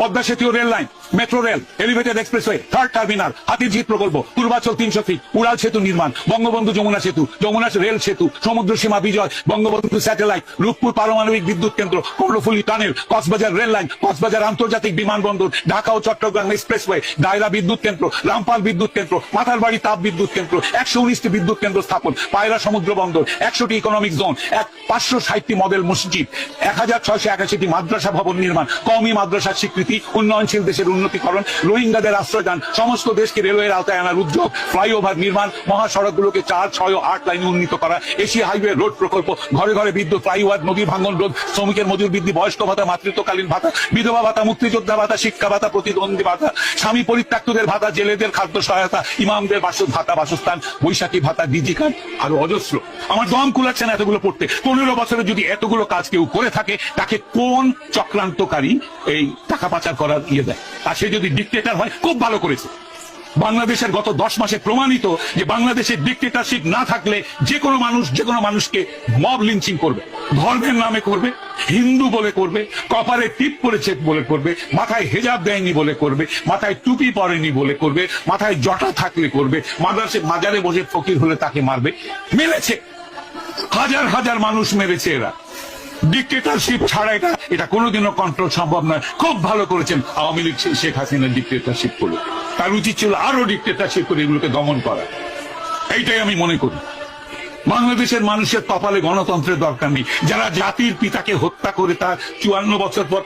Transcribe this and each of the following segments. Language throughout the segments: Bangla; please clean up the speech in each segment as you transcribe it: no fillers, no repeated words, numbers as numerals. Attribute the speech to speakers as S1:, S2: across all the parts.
S1: পদ্মা সেতু rail line, metro rail, elevated expressway, third terminal, Hatirjheel প্রকল্প, পূর্বাচল 300 ফিট, উড়াল সেতু নির্মাণ, বঙ্গবন্ধু যমুনা সেতু, যমুনা রেল সেতু, সমুদ্র সীমা বিজয়, বঙ্গবন্ধু স্যাটেলাইট, রূপপুর পারমাণবিক বিদ্যুৎ কেন্দ্র, Karnaphuli tunnel, Cox's Bazar rail line, Cox's Bazar আন্তর্জাতিক বিমানবন্দর, ঢাকা ও চট্টগ্রাম এক্সপ্রেসওয়ে, দায়রা বিদ্যুৎ কেন্দ্র, রামপাল বিদ্যুৎ কেন্দ্র, মাথারবাড়ি তাপ বিদ্যুৎ কেন্দ্র, 119টি বিদ্যুৎ কেন্দ্র স্থাপন, পায়রা সমুদ্র বন্দর, 100টি ইকোনমিক জোন, 560টি মডেল মসজিদ, 1681টি মাদ্রাসা ভবন নির্মাণ, কওমি মাদ্রাসার স্বীকৃতি, উন্নয়নশীল দেশের উন্নতিকরণ, রোহিঙ্গাদের আশ্রয়দান, সমস্ত দেশকে রেলওয়ের আওতায় আনার উদ্যোগ, ফ্লাইওভার নির্মাণ, মহাসড়কগুলোকে 4, 6 ও 8 লাইনে উন্নীত করা, এশিয়া হাইওয়ে রোড প্রকল্প, ঘরে ঘরে বিদ্যুৎ, ফ্লাইওভার, নদী ভাঙন রোধ, শ্রমিকের মজুর বৃদ্ধি, বয়স্ক ভাতা, মাতৃত্বকালীন ভাতা, বিধবা ভাতা, মুক্তিযোদ্ধা ভাতা, শিক্ষা ভাতা, প্রতিদ্বন্দ্বী ভাতা, স্বামী পরিত্যক্তদের ভাতা, জেলেদের খাদ্য সহায়তা, ইমামদের ভাতা, বাসস্থান, বৈশাখী ভাতা, ডিজি কার্ড, আরো অজস্র। আমার দম কুলাচ্ছে না এতগুলো পড়তে। 15 বছরে যদি এতগুলো কাজ কেউ করে থাকে, তাকে কোন চক্রান্তকারী এই টাকা পাচার করার দেয়? আর সে যদি ডিক্টেটর হয়, খুব ভালো করেছে। বাংলাদেশের গত 10 মাসে প্রমাণিত যে বাংলাদেশের ডিক্টেটরশিপ না থাকলে যে কোনো মানুষকে মব লিঞ্চিং করবে, ধর্মের নামে করবে, হিন্দু বলে করবে, কপালে টিপ পরেছে বলে করবে, মাথায় হেজাব দেয়নি বলে করবে, মাথায় টুপি পরেনি বলে করবে, মাথায় জটা থাকলে করবে, মাজারে বসে ফকির হলে তাকে মারবে। মেরেছে, হাজার হাজার মানুষ মেরেছে এরা। ডিক্টেটরশিপ ছাড়া এটা কোনোদিনও কন্ট্রোল সম্ভব নয়। খুব ভালো করেছেন আওয়ামী লীগ শেখ হাসিনা ডিক্টেটরশিপ করে। তার উচিত ছিল আরো ডিক্টেটরশিপ করে এগুলোকে দমন করা। এইটাই আমি মনে করি। বাংলাদেশের মানুষের কপালে গণতন্ত্রের দরকার নেই। যারা জাতির পিতাকে হত্যা করে তার 54 বছর পর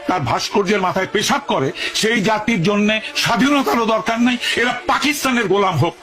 S1: তার ভাস্কর্যের মাথায় পেশাব করে, সেই জাতির জন্য স্বাধীনতারও দরকার নাই। এরা পাকিস্তানের গোলাম হোক।